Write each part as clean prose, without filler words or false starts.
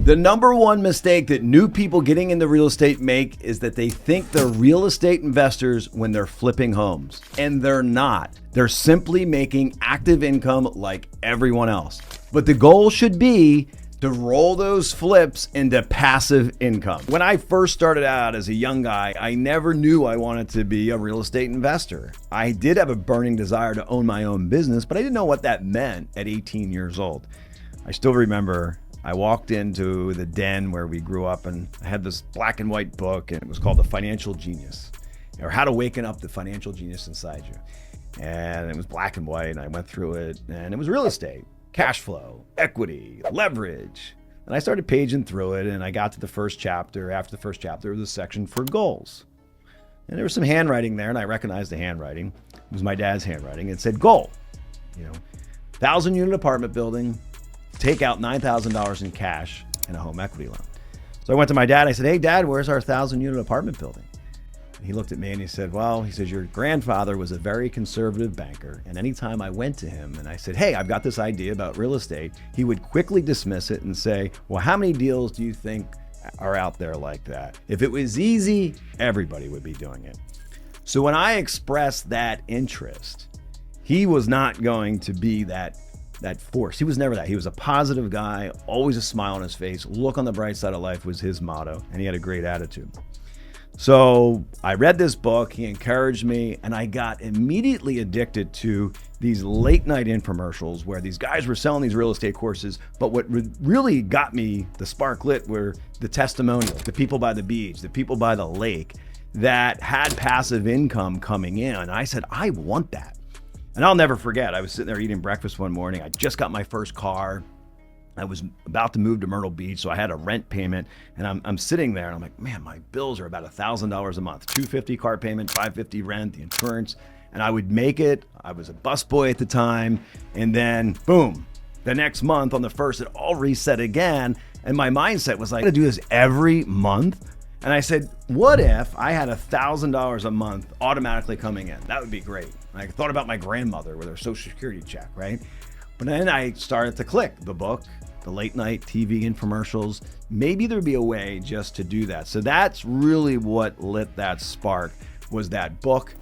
The number one mistake that new people getting into real estate make is that they think they're real estate investors when they're flipping homes. And they're not. They're simply making active income like everyone else. But the goal should be to roll those flips into passive income. When I first started out as a young guy, I never knew I wanted to be a real estate investor. I did have a burning desire to own my own business, but I didn't know what that meant at 18 years old. I still remember I walked into the den where we grew up, and I had this black and white book, and it was called The Financial Genius, or How to Waken Up the Financial Genius Inside You. And it was black and white, and I went through it, and it was real estate, cash flow, equity, leverage. And I started paging through it, and I got to the first chapter. After the first chapter, there was a section for goals. And there was some handwriting there, and I recognized the handwriting. It was my dad's handwriting. It said, goal, 1,000-unit apartment building, take out $9,000 in cash and a home equity loan. So I went to my dad. I said, hey, Dad, where's our 1,000-unit apartment building? And he looked at me and he said, your grandfather was a very conservative banker. And anytime I went to him and I said, hey, I've got this idea about real estate, he would quickly dismiss it and say, well, how many deals do you think are out there like that? If it was easy, everybody would be doing it. So when I expressed that interest, he was not going to be that force. He was never that. He was a positive guy, always a smile on his face. Look on the bright side of life was his motto, and he had a great attitude. So I read this book, he encouraged me, and I got immediately addicted to these late night infomercials where these guys were selling these real estate courses. But what really got me the spark lit were the testimonials, the people by the beach, the people by the lake that had passive income coming in. And I said, I want that. And I'll never forget, I was sitting there eating breakfast one morning. I just got my first car. I was about to move to Myrtle Beach, so I had a rent payment. And I'm sitting there, and I'm like, man, my bills are about $1,000 a month. $250 car payment, $550 rent, the insurance. And I would make it. I was a busboy at the time. And then, boom, the next month on the 1st, it all reset again. And my mindset was like, I'm gonna do this every month. And I said, what if I had $1,000 a month automatically coming in? That would be great. And I thought about my grandmother with her Social Security check, right? But then I started to click the book, the late night TV infomercials. Maybe there'd be a way just to do that. So that's really what lit that spark, was that book.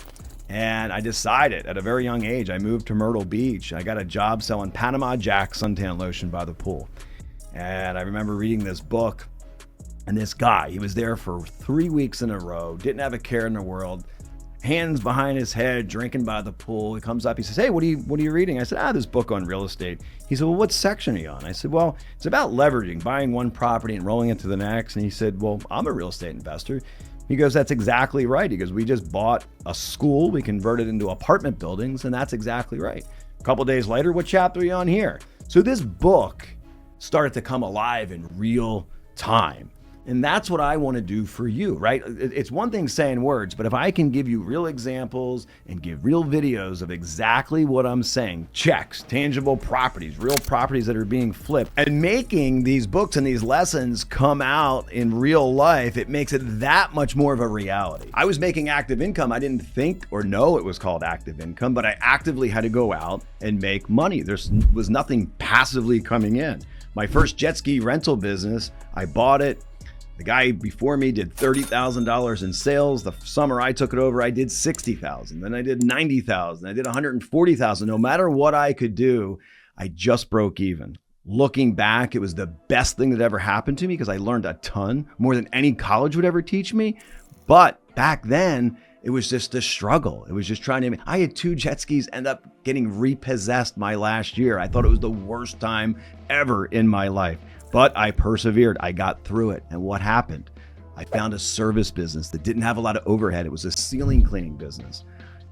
And I decided at a very young age, I moved to Myrtle Beach. I got a job selling Panama Jack suntan lotion by the pool. And I remember reading this book. And this guy, he was there for 3 weeks in a row, didn't have a care in the world, hands behind his head, drinking by the pool. He comes up, he says, hey, what are you reading? I said, this book on real estate. He said, well, what section are you on? I said, well, it's about leveraging, buying one property and rolling it to the next. And he said, well, I'm a real estate investor. He goes, that's exactly right. He goes, we just bought a school, we converted it into apartment buildings, and that's exactly right. A couple days later, what chapter are you on here? So this book started to come alive in real time. And that's what I want to do for you, right? It's one thing saying words, but if I can give you real examples and give real videos of exactly what I'm saying, checks, tangible properties, real properties that are being flipped, and making these books and these lessons come out in real life, it makes it that much more of a reality. I was making active income. I didn't think or know it was called active income, but I actively had to go out and make money. There was nothing passively coming in. My first jet ski rental business, I bought it. The guy before me did $30,000 in sales. The summer I took it over, I did $60,000. Then I did $90,000. I did $140,000. No matter what I could do, I just broke even. Looking back, it was the best thing that ever happened to me because I learned a ton, more than any college would ever teach me. But back then, it was just a struggle. It was just I had 2 jet skis end up getting repossessed my last year. I thought it was the worst time ever in my life. But I persevered. I got through it. And what happened? I found a service business that didn't have a lot of overhead. It was a ceiling cleaning business.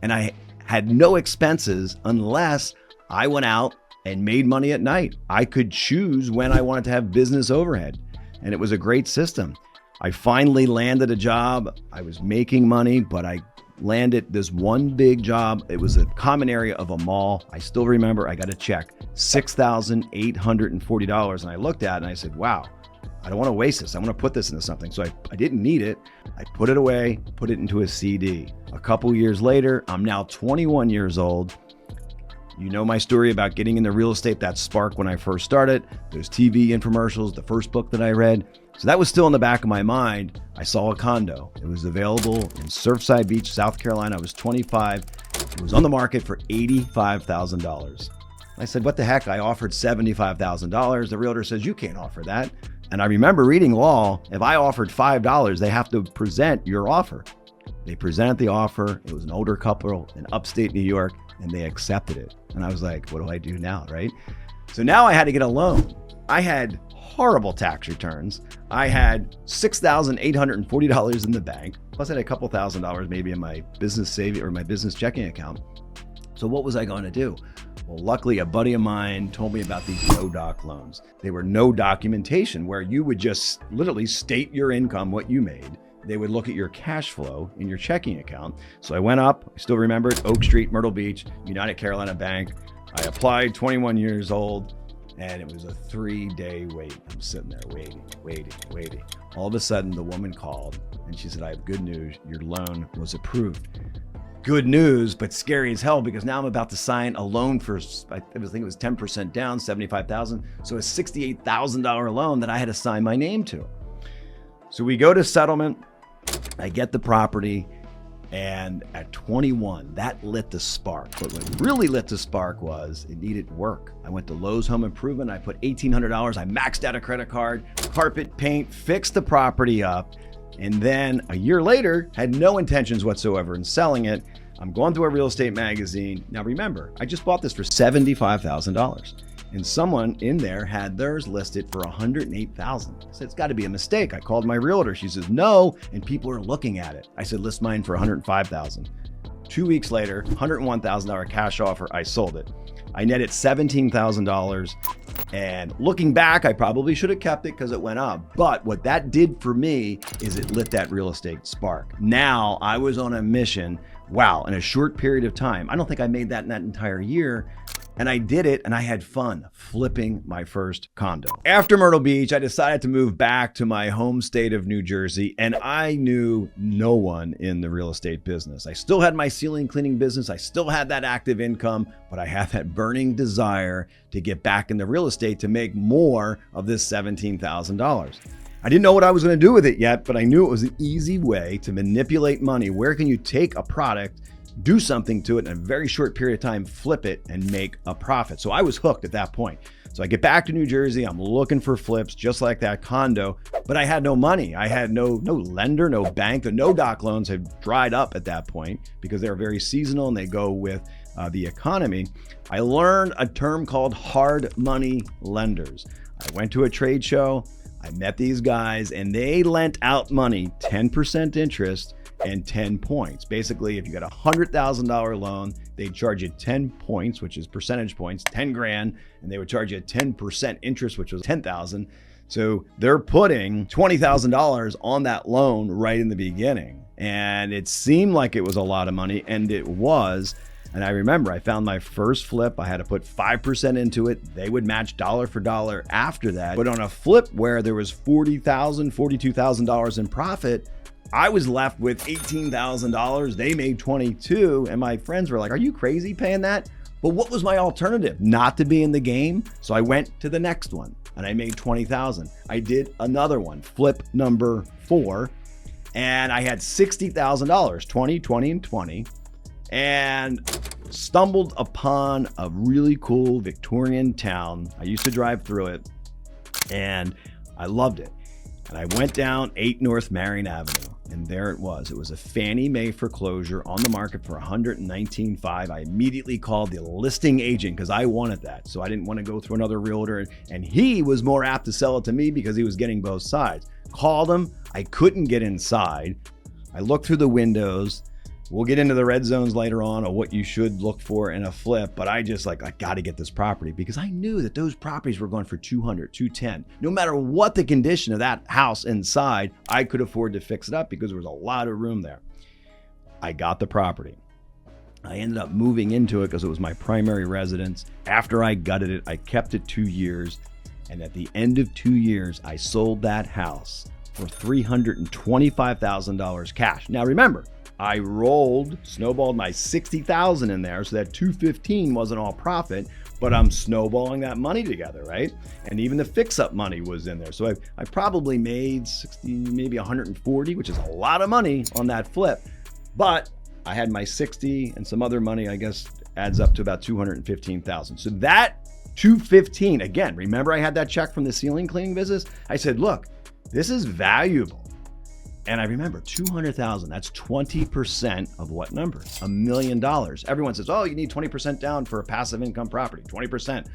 And I had no expenses unless I went out and made money at night. I could choose when I wanted to have business overhead. And it was a great system. I finally landed a job. I was making money, but I landed this one big job. It was a common area of a mall. I still remember I got a check, $6,840. And I looked at it and I said, wow, I don't want to waste this. I want to put this into something. So I didn't need it. I put it away, put it into a CD. A couple years later, I'm now 21 years old, You know my story about getting into real estate, that spark when I first started, those TV infomercials, the first book that I read. So that was still in the back of my mind. I saw a condo. It was available in Surfside Beach, South Carolina. I was 25. It was on the market for $85,000. I said, what the heck? I offered $75,000. The realtor says, you can't offer that. And I remember reading law, if I offered $5, they have to present your offer. They presented the offer. It was an older couple in upstate New York, and they accepted it. And I was like, what do I do now, right? So now I had to get a loan. I had horrible tax returns. I had $6,840 in the bank. Plus I had a couple $1,000 maybe in my business saving or my business checking account. So what was I going to do? Well, luckily a buddy of mine told me about these no-doc loans. They were no documentation, where you would just literally state your income, what you made. They would look at your cash flow in your checking account. So I went up, I still remember it, Oak Street, Myrtle Beach, United Carolina Bank. I applied, 21 years old, and it was a 3-day wait. I'm sitting there waiting. All of a sudden, the woman called and she said, I have good news. Your loan was approved. Good news, but scary as hell, because now I'm about to sign a loan for, I think it was 10% down, $75,000. So a $68,000 loan that I had to sign my name to. So we go to settlement. I get the property, and at 21, that lit the spark. But what really lit the spark was it needed work. I went to Lowe's Home Improvement. I put $1,800. I maxed out a credit card, carpet, paint, fixed the property up. And then a year later, had no intentions whatsoever in selling it. I'm going through a real estate magazine. Now remember, I just bought this for $75,000. And someone in there had theirs listed for $108,000. I said, it's got to be a mistake. I called my realtor. She says, no, and people are looking at it. I said, list mine for $105,000. 2 weeks later, $101,000 cash offer. I sold it. I netted $17,000. And looking back, I probably should have kept it because it went up. But what that did for me is it lit that real estate spark. Now I was on a mission. Wow, in a short period of time. I don't think I made that in that entire year. And I did it, and I had fun flipping my first condo. After Myrtle Beach, I decided to move back to my home state of New Jersey, and I knew no one in the real estate business. I still had my ceiling cleaning business. I still had that active income, but I had that burning desire to get back into real estate to make more of this $17,000. I didn't know what I was going to do with it yet, but I knew it was an easy way to manipulate money. Where can you take a product, do something to it in a very short period of time, flip it, and make a profit? So I was hooked at that point. So I get back to New Jersey. I'm looking for flips just like that condo, but I had no money. I had no lender, no bank. The no-doc loans had dried up at that point because they're very seasonal and they go with the economy. I learned a term called hard money lenders. I went to a trade show. I met these guys, and they lent out money, 10% interest and 10 points. Basically, if you got a $100,000 loan, they'd charge you 10 points, which is percentage points, 10 grand, and they would charge you 10% interest, which was 10,000. So they're putting $20,000 on that loan right in the beginning. And it seemed like it was a lot of money, and it was. And I remember I found my first flip. I had to put 5% into it. They would match dollar for dollar after that. But on a flip where there was $40,000, $42,000 in profit, I was left with $18,000. They made $22,000. And my friends were like, are you crazy paying that? But what was my alternative? Not to be in the game. So I went to the next one and I made $20,000. I did another one, flip number 4. And I had $60,000, 20, 20, and 20. And stumbled upon a really cool Victorian town. I used to drive through it and I loved it. And I went down 8 North Marion Avenue, and there it was. It was a Fannie Mae foreclosure on the market for $119,500. I immediately called the listing agent because I wanted that. So I didn't want to go through another realtor, and he was more apt to sell it to me because he was getting both sides. Called him. I couldn't get inside. I looked through the windows. We'll get into the red zones later on of what you should look for in a flip, but I got to get this property because I knew that those properties were going for $200, $210. No matter what the condition of that house inside, I could afford to fix it up because there was a lot of room there. I got the property. I ended up moving into it because it was my primary residence. After I gutted it, I kept it 2 years. And at the end of 2 years, I sold that house for $325,000 cash. Now remember, I snowballed my 60,000 in there, so that 215 wasn't all profit, but I'm snowballing that money together, right? And even the fix-up money was in there. So I probably made 60, maybe 140, which is a lot of money on that flip. But I had my 60 and some other money, I guess, adds up to about 215,000. So that 215, again, remember I had that check from the ceiling cleaning business? I said, look, this is valuable. And I remember 200,000, that's 20% of what number? $1 million. Everyone says, oh, you need 20% down for a passive income property, 20%.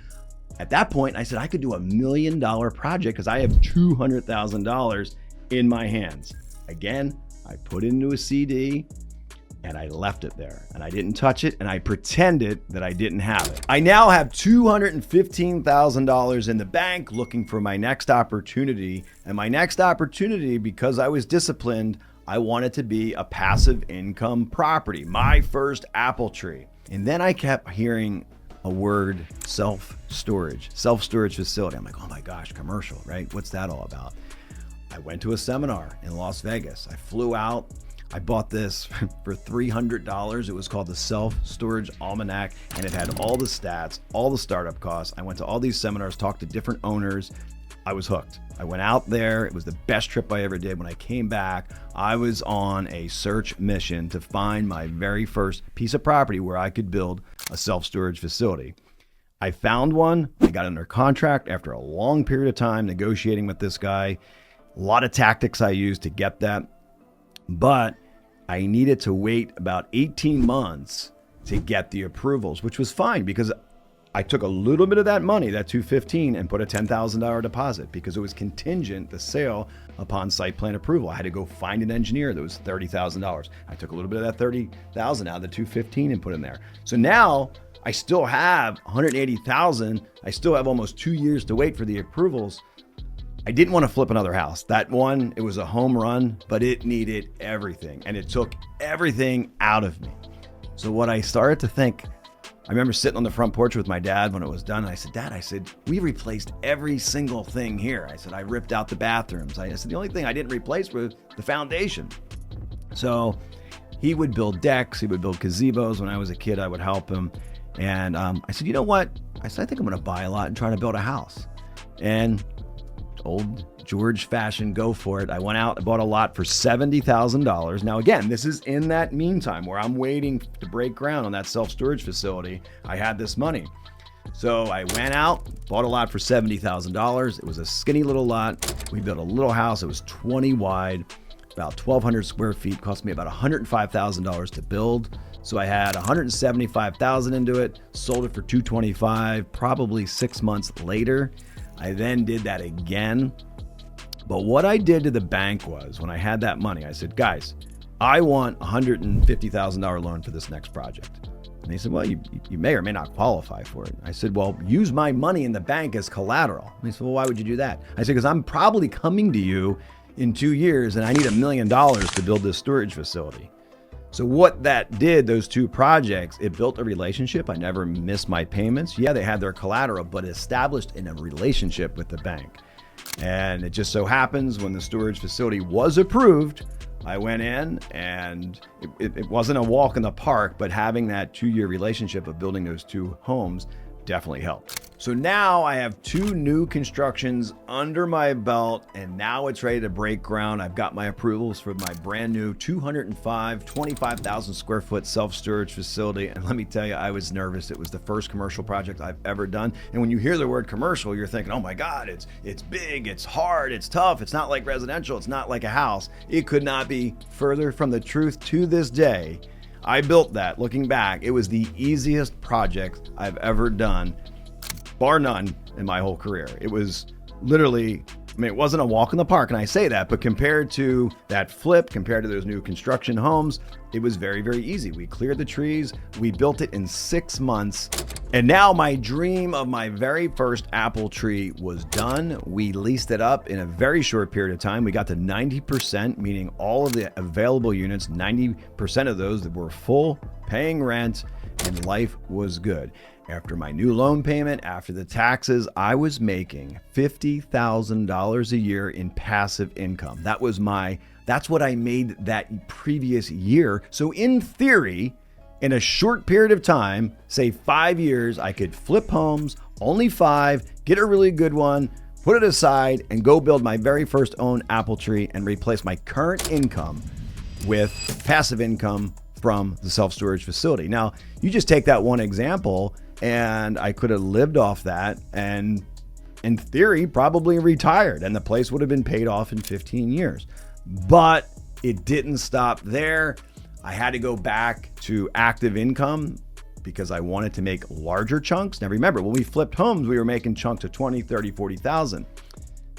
At that point, I said I could do $1 million project because I have $200,000 in my hands. Again, I put it into a CD and I left it there and I didn't touch it and I pretended that I didn't have it. I now have $215,000 in the bank looking for my next opportunity. And my next opportunity, because I was disciplined, I wanted to be a passive income property, my first apple tree. And then I kept hearing a word, self-storage facility. I'm like, oh my gosh, commercial, right? What's that all about? I went to a seminar in Las Vegas. I flew out. I bought this for $300. It was called the Self-Storage Almanac, and it had all the stats, all the startup costs. I went to all these seminars, talked to different owners. I was hooked. I went out there. It was the best trip I ever did. When I came back, I was on a search mission to find my very first piece of property where I could build a self-storage facility. I found one. I got under contract after a long period of time negotiating with this guy. A lot of tactics I used to get that. But I needed to wait about 18 months to get the approvals, which was fine because I took a little bit of that money, that 215, and put a $10,000 deposit because it was contingent, the sale, upon site plan approval. I had to go find an engineer that was $30,000. I took a little bit of that $30,000 out of the 215 and put in there. So now I still have $180,000. I still have almost 2 years to wait for the approvals. I didn't want to flip another house. That one, it was a home run, but it needed everything. And it took everything out of me. So what I started to think, I remember sitting on the front porch with my dad when it was done. And I said, Dad, we replaced every single thing here. I said, I ripped out the bathrooms. I said, the only thing I didn't replace was the foundation. So he would build decks. He would build gazebos. When I was a kid, I would help him. And I said, you know what? I said, I think I'm going to buy a lot and try to build a house. And old George fashion, go for it. I went out, I bought a lot for $70,000. Now, again, this is in that meantime where I'm waiting to break ground on that self-storage facility. I had this money. So I went out, bought a lot for $70,000. It was a skinny little lot. We built a little house. It was 20 wide, about 1,200 square feet, cost me about $105,000 to build. So I had $175,000 into it, sold it for $225,000, probably 6 months later. I then did that again. But what I did to the bank was when I had that money, I said, guys, I want $150,000 loan for this next project. And they said, well, you may or may not qualify for it. I said, well, use my money in the bank as collateral. And they said, well, why would you do that? I said, because I'm probably coming to you in 2 years and I need $1 million to build this storage facility. So what that did, those two projects, it built a relationship. I never missed my payments. Yeah, they had their collateral, but established in a relationship with the bank. And it just so happens when the storage facility was approved, I went in and it wasn't a walk in the park, but having that 2-year relationship of building those two homes definitely helped. So now I have 2 new constructions under my belt and now it's ready to break ground. I've got my approvals for my brand new 25,000 square foot self-storage facility. And let me tell you, I was nervous. It was the first commercial project I've ever done. And when you hear the word commercial, you're thinking, oh my God, it's big, it's hard, it's tough. It's not like residential. It's not like a house. It could not be further from the truth. To this day, I built that. Looking back, it was the easiest project I've ever done, bar none, in my whole career. It was literally, it wasn't a walk in the park, and I say that, but compared to that flip, compared to those new construction homes, it was very, very easy. We cleared the trees, we built it in 6 months, and now my dream of my very first apple tree was done. We leased it up in a very short period of time. We got to 90%, meaning all of the available units, 90% of those that were full, paying rent. and life was good. After my new loan payment, after the taxes, I was making $50,000 a year in passive income. That's what I made that previous year. So in theory, in a short period of time, say 5 years, I could flip homes, only 5, get a really good one, put it aside, and go build my very first own apple tree and replace my current income with passive income from the self-storage facility. Now, you just take that one example, and I could have lived off that and, in theory, probably retired, and the place would have been paid off in 15 years. But it didn't stop there. I had to go back to active income because I wanted to make larger chunks. Now remember, when we flipped homes, we were making chunks of 20, 30, 40,000.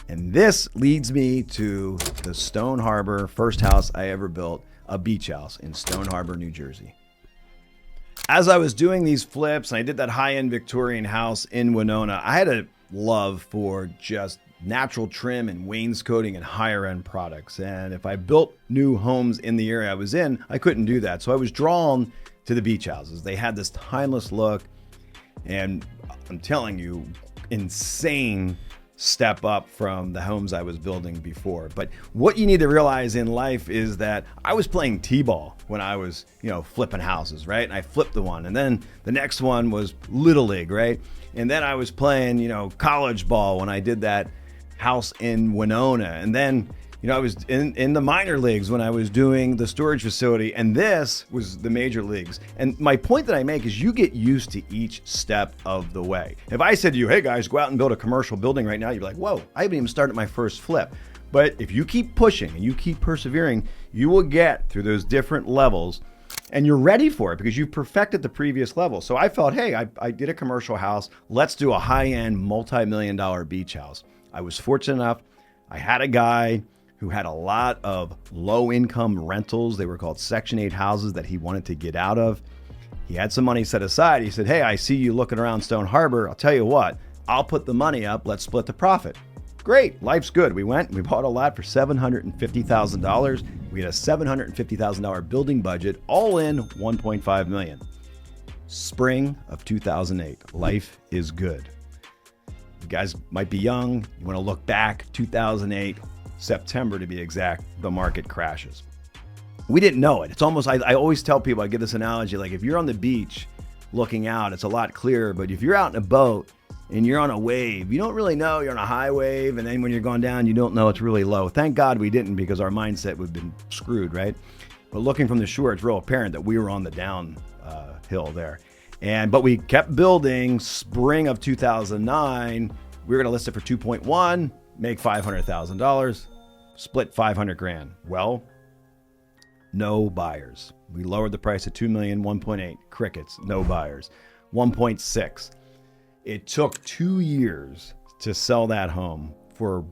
And this leads me to the Stone Harbor first house I ever built, a beach house in Stone Harbor, New Jersey. As I was doing these flips, and I did that high-end Victorian house in Winona, I had a love for just natural trim and wainscoting and higher end products. And if I built new homes in the area I was in, I couldn't do that. So I was drawn to the beach houses. They had this timeless look, and I'm telling you, insane step up from the homes I was building before. But what you need to realize in life is that I was playing t-ball when I was, flipping houses, right? And I flipped the one, and then the next one was Little League, right? And then I was playing, college ball when I did that house in Winona. And then, I was in the minor leagues when I was doing the storage facility, and this was the major leagues. And my point that I make is you get used to each step of the way. If I said to you, hey guys, go out and build a commercial building right now, you'd be like, whoa, I haven't even started my first flip. But if you keep pushing and you keep persevering, you will get through those different levels, and you're ready for it because you've perfected the previous level. So I felt, hey, I did a commercial house. Let's do a high-end multi-million-dollar beach house. I was fortunate enough. I had a guy who had a lot of low-income rentals. They were called Section 8 houses that he wanted to get out of. He had some money set aside. He said, hey, I see you looking around Stone Harbor. I'll tell you what, I'll put the money up. Let's split the profit. Great, life's good. We bought a lot for $750,000. We had a $750,000 building budget, all in $1.5 million. Spring of 2008, life is good. You guys might be young. You want to look back, 2008, September to be exact, the market crashes. We didn't know it. It's almost, I always tell people, I give this analogy, like if you're on the beach looking out, it's a lot clearer. But if you're out in a boat and you're on a wave, you don't really know you're on a high wave. And then when you're going down, you don't know it's really low. Thank God we didn't, because our mindset would have been screwed, right? But looking from the shore, it's real apparent that we were on the downhill there. But we kept building. Spring of 2009, we were going to list it for 2.1, make $500,000, split $500,000. Well, no buyers. We lowered the price to $2 million, 1.8, crickets, no buyers. 1.6. It took 2 years to sell that home for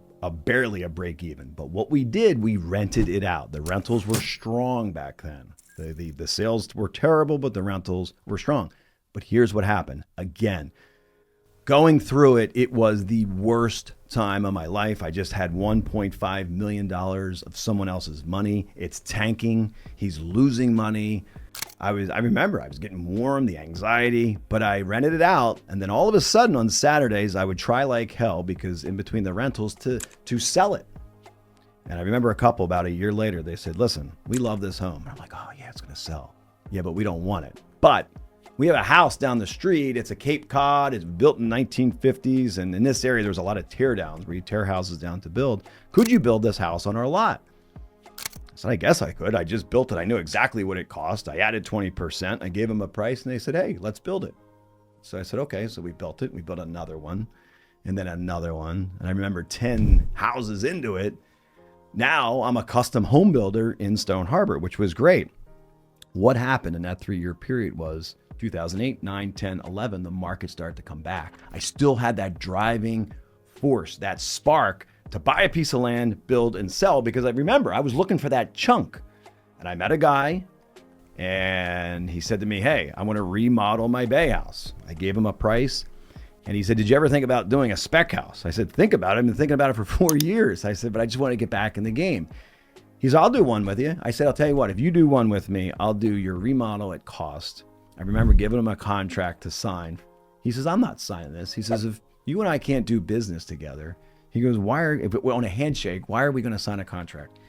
barely a break even. But what we did, we rented it out. The rentals were strong back then. The sales were terrible, but the rentals were strong. But here's what happened. Again, going through it, it was the worst time of my life. I just had $1.5 million of someone else's money. It's tanking. He's losing money. I remember I was getting warm, the anxiety, but I rented it out. And then all of a sudden on Saturdays, I would try like hell, because in between the rentals, to sell it. And I remember a couple about a year later, they said, listen, we love this home. And I'm like, oh yeah, it's going to sell. Yeah, but we don't want it. But we have a house down the street. It's a Cape Cod. It's built in 1950s. And in this area, there's a lot of tear downs where you tear houses down to build. Could you build this house on our lot? I said, I guess I could. I just built it. I knew exactly what it cost. I added 20%. I gave them a price and they said, hey, let's build it. So I said, okay. So we built it. We built another one and then another one. And I remember 10 houses into it. Now I'm a custom home builder in Stone Harbor, which was great. What happened in that 3-year period was 2008, 9, 10, 11, the market started to come back. I still had that driving force, that spark to buy a piece of land, build and sell, because I remember I was looking for that chunk. And I met a guy and he said to me, hey, I want to remodel my bay house. I gave him a price and he said, did you ever think about doing a spec house? I said, think about it. I've been thinking about it for 4 years. I said, but I just want to get back in the game. He said, I'll do one with you. I said, I'll tell you what, if you do one with me, I'll do your remodel at cost. I remember giving him a contract to sign. He says, I'm not signing this. He says, if you and I can't do business together, he goes, if we're on a handshake, why are we going to sign a contract?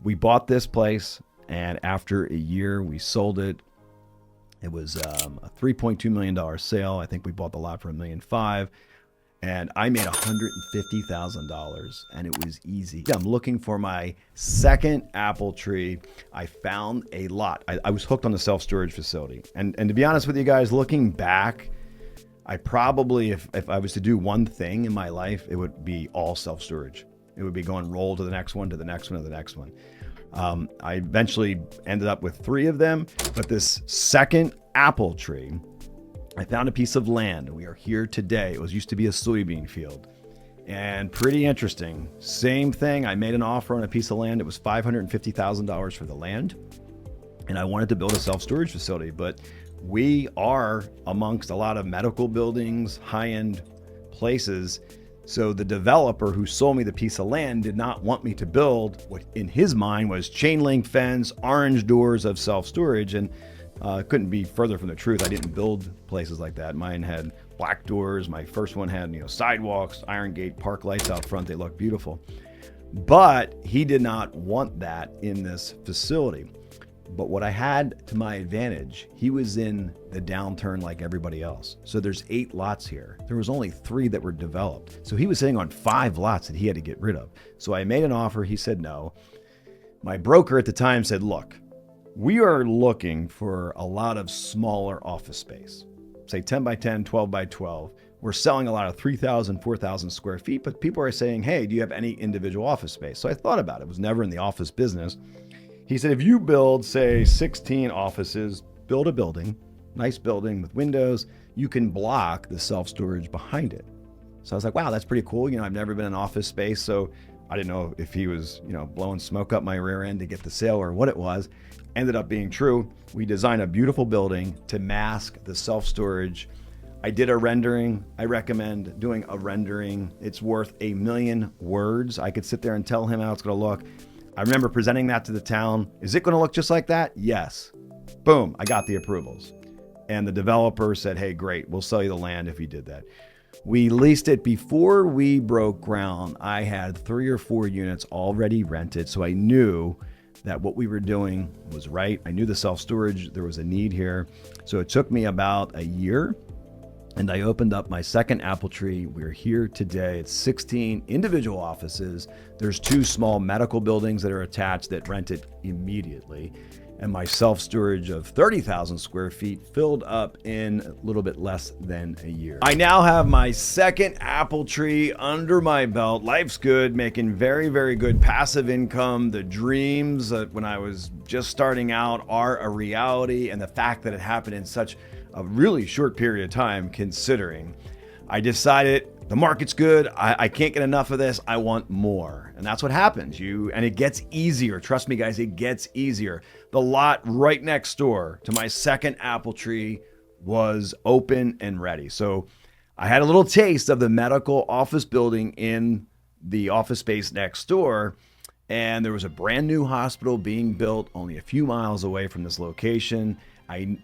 We bought this place, and after a year, we sold it. It was a $3.2 million sale. I think we bought the lot for $1.5 million. And I made $150,000, and it was easy. I'm looking for my second apple tree. I found a lot. I was hooked on the self-storage facility. And to be honest with you guys, looking back, I probably, if I was to do one thing in my life, it would be all self-storage. It would be going roll to the next one, to the next one, to the next one. I eventually ended up with 3 of them, but this second apple tree, I found a piece of land. We are here today. It used to be a soybean field, and pretty interesting. Same thing. I made an offer on a piece of land. It was $550,000 for the land, and I wanted to build a self-storage facility, but we are amongst a lot of medical buildings, high-end places. So the developer who sold me the piece of land did not want me to build what in his mind was chain link fence, orange doors of self-storage, and couldn't be further from the truth. I didn't build places like that. Mine had black doors. My first one had, sidewalks, iron gate, park lights out front. They look beautiful. But he did not want that in this facility. But what I had to my advantage, he was in the downturn like everybody else. So there's 8 lots here. There was only 3 that were developed. So he was sitting on 5 lots that he had to get rid of. So I made an offer. He said no. My broker at the time said, look, we are looking for a lot of smaller office space, say 10 by 10, 12 by 12. We're selling a lot of 3,000, 4,000 square feet, but people are saying, hey, do you have any individual office space? So I thought about it. It was never in the office business. He said, if you build, say, 16 offices, build a building, nice building with windows, you can block the self-storage behind it. So I was like, wow, that's pretty cool. I've never been in office space, so I didn't know if he was, blowing smoke up my rear end to get the sale or what it was. Ended up being true. We designed a beautiful building to mask the self-storage. I did a rendering. I recommend doing a rendering. It's worth 1 million words. I could sit there and tell him how it's going to look. I remember presenting that to the town. Is it going to look just like that? Yes. Boom. I got the approvals. And the developer said, hey, great. We'll sell you the land if you did that. We leased it before we broke ground. I had 3 or 4 units already rented. So I knew that what we were doing was right. I knew the self-storage, there was a need here. So it took me about a year, and I opened up my second apple tree. We're here today. It's 16 individual offices. There's 2 small medical buildings that are attached that rent it immediately. And my self-storage of 30,000 square feet filled up in a little bit less than a year. I now have my second apple tree under my belt. Life's good, making very, very good passive income. The dreams when I was just starting out are a reality, and the fact that it happened in such a really short period of time, considering I decided the market's good. I can't get enough of this. I want more. And that's what happens. And it gets easier. Trust me, guys, it gets easier. The lot right next door to my second apple tree was open and ready. So I had a little taste of the medical office building in the office space next door. And there was a brand new hospital being built only a few miles away from this location. I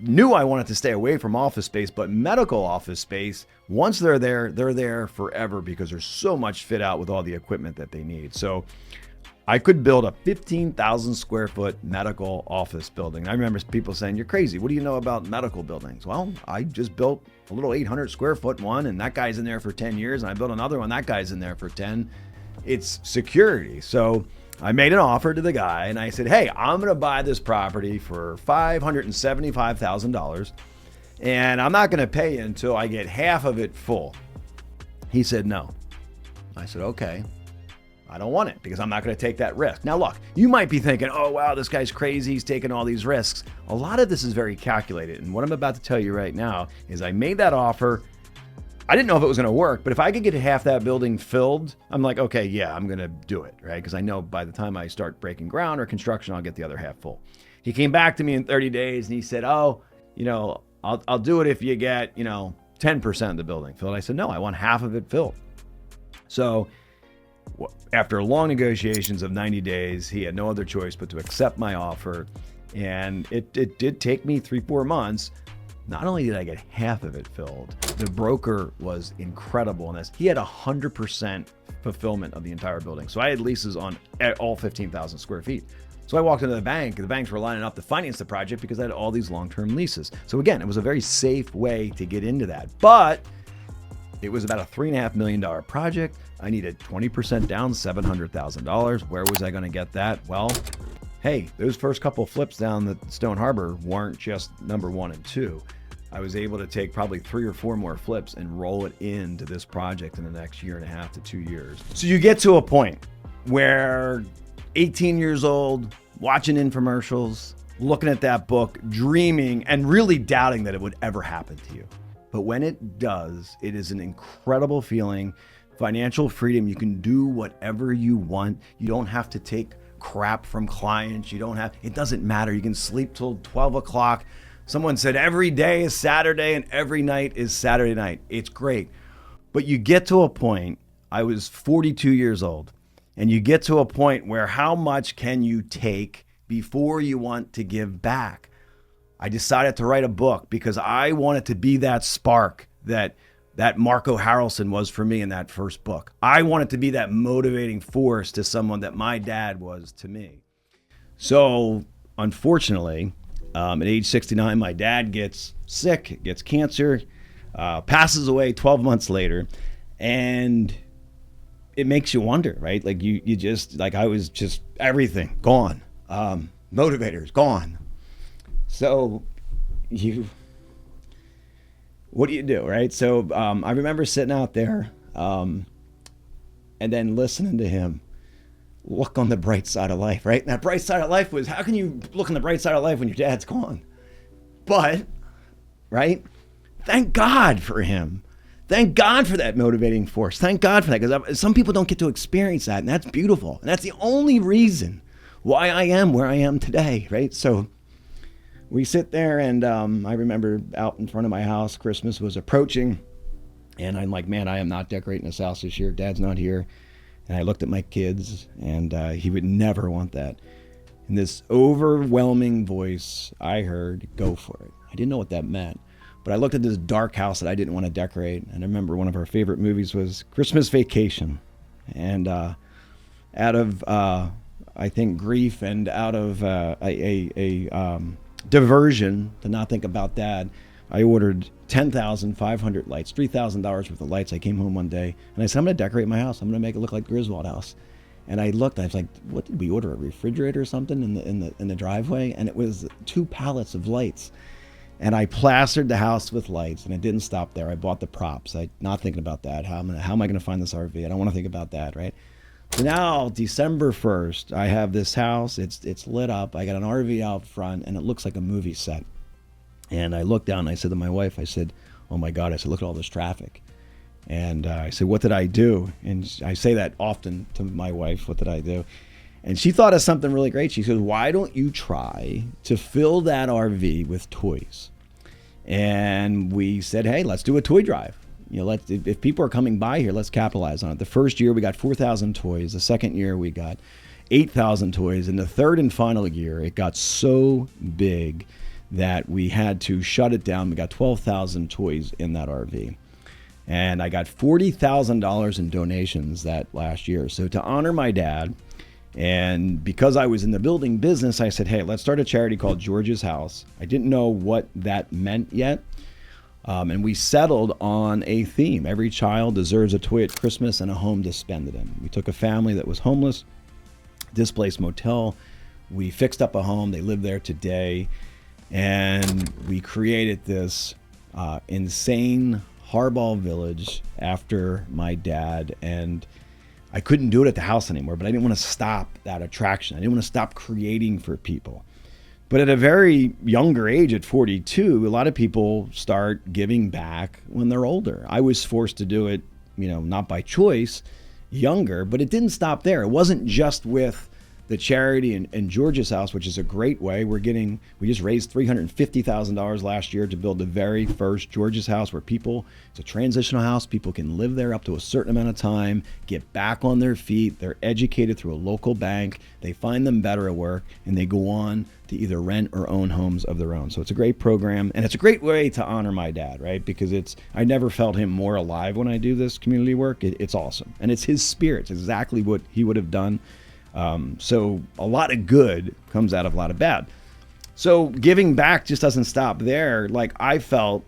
knew I wanted to stay away from office space, but medical office space, once they're there forever because there's so much fit out with all the equipment that they need. So I could build a 15,000 square foot medical office building. I remember people saying, you're crazy. What do you know about medical buildings? Well, I just built a little 800 square foot one, and that guy's in there for 10 years. And I built another one. That guy's in there for 10. It's security. So I made an offer to the guy, and I said, hey, I'm going to buy this property for $575,000, and I'm not going to pay you until I get half of it full. He said, no. I said, okay, I don't want it because I'm not going to take that risk. Now, look, you might be thinking, oh, wow, this guy's crazy. He's taking all these risks. A lot of this is very calculated, and what I'm about to tell you right now is I made that offer. I didn't know if it was going to work, but if I could get half that building filled, I'm like, okay, yeah, I'm going to do it, right? Because I know by the time I start breaking ground or construction, I'll get the other half full. He came back to me in 30 days and he said, oh, I'll do it if you get, 10% of the building filled. I said, no, I want half of it filled. So after long negotiations of 90 days, he had no other choice but to accept my offer. And it did take me 3-4 months. Not only did I get half of it filled, the broker was incredible in this. He had 100% fulfillment of the entire building. So I had leases on all 15,000 square feet. So I walked into the bank, and the banks were lining up to finance the project because I had all these long-term leases. So again, it was a very safe way to get into that. But it was about a $3.5 million project. I needed 20% down, $700,000. Where was I going to get that? Well, hey, those first couple flips down the Stone Harbor weren't just number 1 and 2. I was able to take probably 3 or 4 more flips and roll it into this project in the next 1.5 to 2 years. So you get to a point where 18 years old, watching infomercials, looking at that book, dreaming, and really doubting that it would ever happen to you. But when it does, it is an incredible feeling. Financial freedom. You can do whatever you want. You don't have to take crap from clients. It doesn't matter. You can sleep till 12 o'clock. Someone said every day is Saturday and every night is Saturday night. It's great. But you get to a point, I was 42 years old, and you get to a point where how much can you take before you want to give back? I decided to write a book because I wanted to be that spark that Marco Harrelson was for me in that first book. I wanted to be that motivating force to someone that my dad was to me. So unfortunately, at age 69, my dad gets sick, gets cancer, passes away 12 months later. And it makes you wonder, right? Like you just, like I was just everything gone. Motivators gone. So what do you do, right? So I remember sitting out there and then listening to him look on the bright side of life, right? And that bright side of life was, how can you look on the bright side of life when your dad's gone? But, right? Thank God for him. Thank God for that motivating force. Thank God for that, because some people don't get to experience that, and that's beautiful. And that's the only reason why I am where I am today, right? So we sit there, and I remember out in front of my house, Christmas was approaching, and I'm like, man, I am not decorating this house this year. Dad's not here. And I looked at my kids, and he would never want that. And this overwhelming voice I heard, go for it. I didn't know what that meant. But I looked at this dark house that I didn't want to decorate. And I remember one of our favorite movies was Christmas Vacation. And out of, I think, grief and out of a diversion to not think about Dad, I ordered 10,500 lights, $3,000 worth of lights. I came home one day and I said, I'm going to decorate my house. I'm going to make it look like Griswold House. And I looked, I was like, what did we order? A refrigerator or something in the driveway? And it was 2 pallets of lights. And I plastered the house with lights, and it didn't stop there. I bought the props. Not thinking about that. How am I going to find this RV? I don't want to think about that, right? So now, December 1st, I have this house. It's lit up. I got an RV out front, and it looks like a movie set. And I looked down, and I said to my wife, I said, oh my God, I said, look at all this traffic. And I said, what did I do? And I say that often to my wife, what did I do? And she thought of something really great. She said, why don't you try to fill that RV with toys? And we said, hey, let's do a toy drive. You know, if people are coming by here, let's capitalize on it. The first year we got 4,000 toys. The second year we got 8,000 toys. And the third and final year, it got so big that we had to shut it down. We got 12,000 toys in that RV. And I got $40,000 in donations that last year. So to honor my dad, and because I was in the building business, I said, hey, let's start a charity called George's House. I didn't know what that meant yet. And we settled on a theme. Every child deserves a toy at Christmas and a home to spend it in. We took a family that was homeless, displaced motel. We fixed up a home. They live there today. And we created this insane Harbaugh village after my dad. And I couldn't do it at the house anymore, but I didn't want to stop that attraction. I didn't want to stop creating for people. But at a very younger age, at 42, a lot of people start giving back when they're older. I was forced to do it, not by choice, younger, but it didn't stop there. It wasn't just with the charity in George's house, which is a great way. We just raised $350,000 last year to build the very first George's house where it's a transitional house. People can live there up to a certain amount of time, get back on their feet. They're educated through a local bank. They find them better at work, and they go on to either rent or own homes of their own. So it's a great program, and it's a great way to honor my dad, right? Because I never felt him more alive when I do this community work. It's awesome. And it's his spirit. It's exactly what he would have done. So a lot of good comes out of a lot of bad. So giving back just doesn't stop there. Like, I felt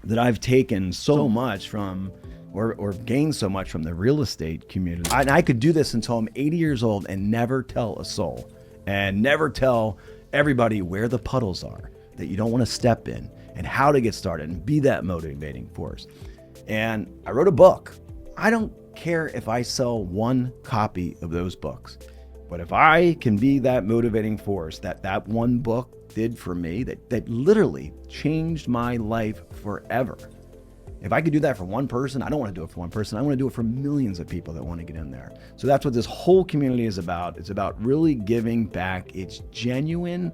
that I've taken so much from or gained so much from the real estate community. And I could do this until I'm 80 years old and never tell a soul, and never tell everybody where the puddles are that you don't want to step in, and how to get started and be that motivating force. And I wrote a book. I don't care if I sell one copy of those books, but if I can be that motivating force that one book did for me, that literally changed my life forever. If I could do that for one person, I don't want to do it for one person. I want to do it for millions of people that want to get in there. So that's what this whole community is about. It's about really giving back. It's genuine.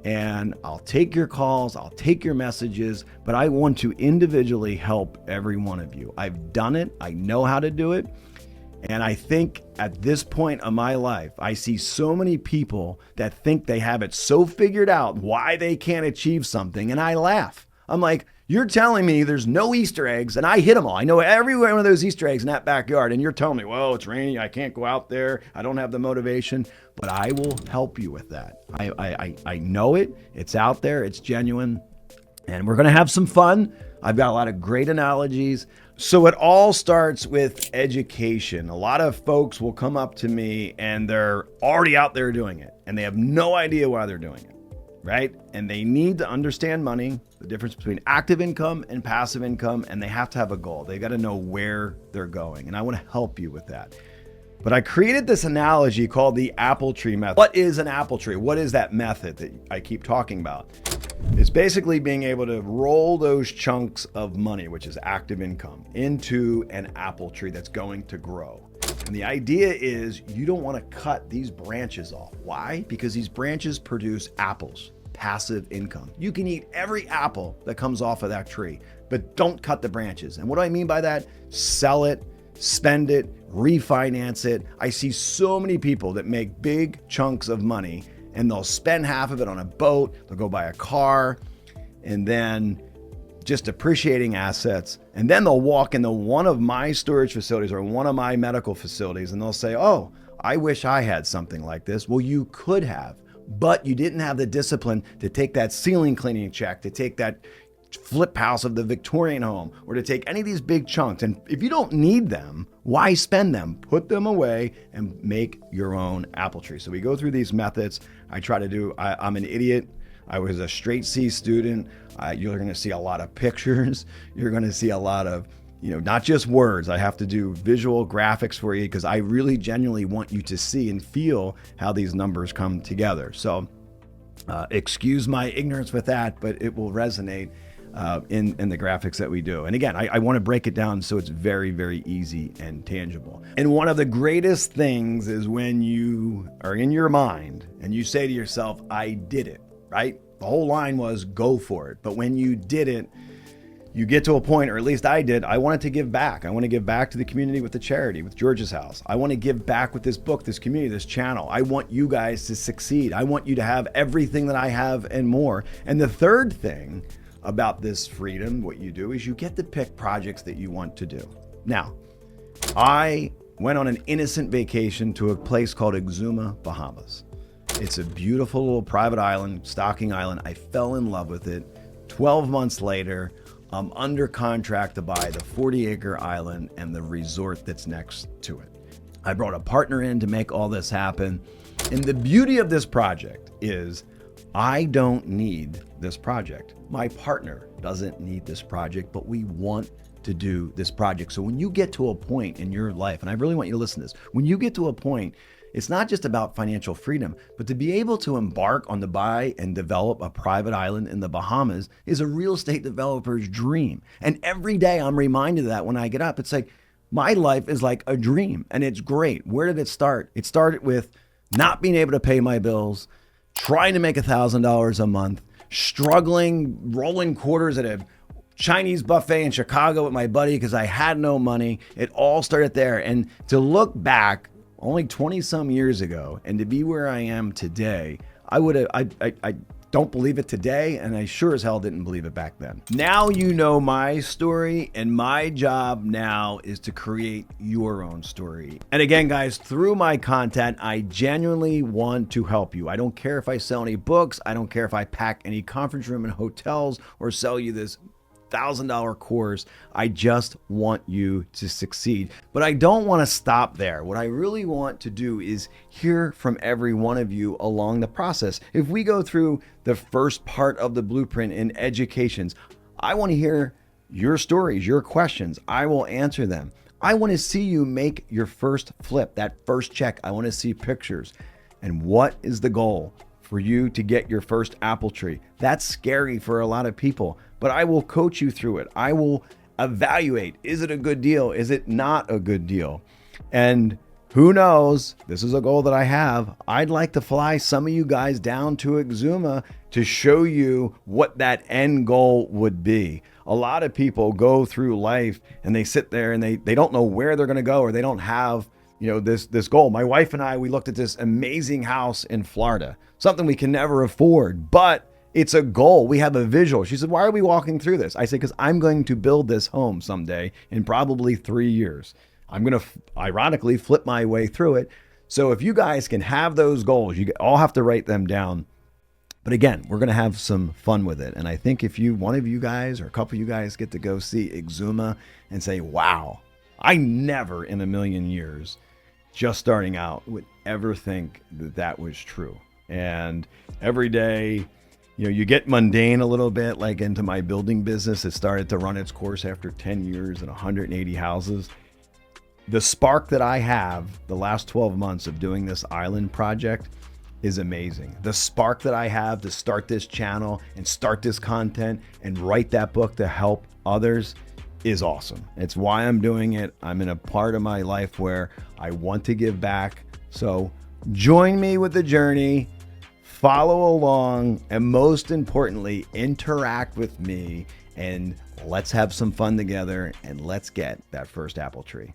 And I'll take your calls, I'll take your messages, but I want to individually help every one of you. I've done it. I know how to do it. And I think at this point of my life, I see so many people that think they have it so figured out why they can't achieve something. And I laugh. I'm like, you're telling me there's no Easter eggs, and I hit them all. I know every one of those Easter eggs in that backyard, and you're telling me, well, it's raining, I can't go out there, I don't have the motivation, but I will help you with that. I know it, it's out there, it's genuine, and we're gonna have some fun. I've got a lot of great analogies. So it all starts with education. A lot of folks will come up to me and they're already out there doing it, and they have no idea why they're doing it. Right? And they need to understand money, the difference between active income and passive income, and they have to have a goal. They got to know where they're going. And I want to help you with that. But I created this analogy called the apple tree method. What is an apple tree? What is that method that I keep talking about? It's basically being able to roll those chunks of money, which is active income, into an apple tree that's going to grow. And the idea is you don't want to cut these branches off. Why? Because these branches produce apples. Passive income. You can eat every apple that comes off of that tree, but don't cut the branches. And what do I mean by that? Sell it, spend it, refinance it. I see so many people that make big chunks of money and they'll spend half of it on a boat, they'll go buy a car, and then just appreciating assets. And then they'll walk into one of my storage facilities or one of my medical facilities and they'll say, oh, I wish I had something like this. Well, you could have, but you didn't have the discipline to take that ceiling cleaning check, to take that flip house of the Victorian home, or to take any of these big chunks. And if you don't need them, why spend them? Put them away and make your own apple tree. So we go through these methods. I'm an idiot. I was a straight C student. You're going to see a lot of pictures. You're going to see a lot of, not just words. I have to do visual graphics for you because I really genuinely want you to see and feel how these numbers come together. So excuse my ignorance with that, but it will resonate in the graphics that we do. And again, I want to break it down so it's very, very easy and tangible. And one of the greatest things is when you are in your mind and you say to yourself, I did it, right? The whole line was go for it. But when you did it, you get to a point, or at least I did, I wanted to give back. I want to give back to the community with the charity, with George's house. I want to give back with this book, this community, this channel. I want you guys to succeed. I want you to have everything that I have and more. And the third thing about this freedom, what you do is you get to pick projects that you want to do. Now, I went on an innocent vacation to a place called Exuma, Bahamas. It's a beautiful little private island, stocking island. I fell in love with it. 12 months later, I'm under contract to buy the 40-acre island and the resort that's next to it. I brought a partner in to make all this happen. And the beauty of this project is I don't need this project. My partner doesn't need this project, but we want to do this project. So when you get to a point in your life, and I really want you to listen to this, when you get to a point, it's not just about financial freedom, but to be able to embark on to buy and develop a private island in the Bahamas is a real estate developer's dream. And every day I'm reminded of that when I get up. It's like, my life is like a dream and it's great. Where did it start? It started with not being able to pay my bills, trying to make $1,000 a month, struggling, rolling quarters at a Chinese buffet in Chicago with my buddy because I had no money. It all started there. And to look back only 20 some years ago and to be where I am today, I don't believe it today, and I sure as hell didn't believe it back then. Now you know my story, and my job now is to create your own story. And again, guys, through my content, I genuinely want to help you. I don't care if I sell any books. I don't care if I pack any conference room in hotels or sell you this $1,000 course. I just want you to succeed. But I don't want to stop there. What I really want to do is hear from every one of you along the process. If we go through the first part of the blueprint in educations, I want to hear your stories, your questions. I will answer them. I want to see you make your first flip, that first check. I want to see pictures. And what is the goal? For you to get your first apple tree. That's scary for a lot of people, but I will coach you through it. I will evaluate, is it a good deal? Is it not a good deal? And who knows, this is a goal that I have. I'd like to fly some of you guys down to Exuma to show you what that end goal would be. A lot of people go through life and they sit there and they don't know where they're going to go, or they don't have this goal. My wife and I, we looked at this amazing house in Florida, something we can never afford, but it's a goal. We have a visual. She said, why are we walking through this? I said, because I'm going to build this home someday in probably 3 years. I'm going to ironically flip my way through it. So if you guys can have those goals, you all have to write them down. But again, we're going to have some fun with it. And I think if one of you guys or a couple of you guys get to go see Exuma and say, wow, I never in a million years, just starting out, would ever think that was true. And every day, you get mundane a little bit, like into my building business. It started to run its course after 10 years and 180 houses. The spark that I have the last 12 months of doing this island project is amazing. The spark that I have to start this channel and start this content and write that book to help others is awesome. It's why I'm doing it. I'm in a part of my life where I want to give back. So join me with the journey, follow along, and most importantly, interact with me, and let's have some fun together, and let's get that first apple tree.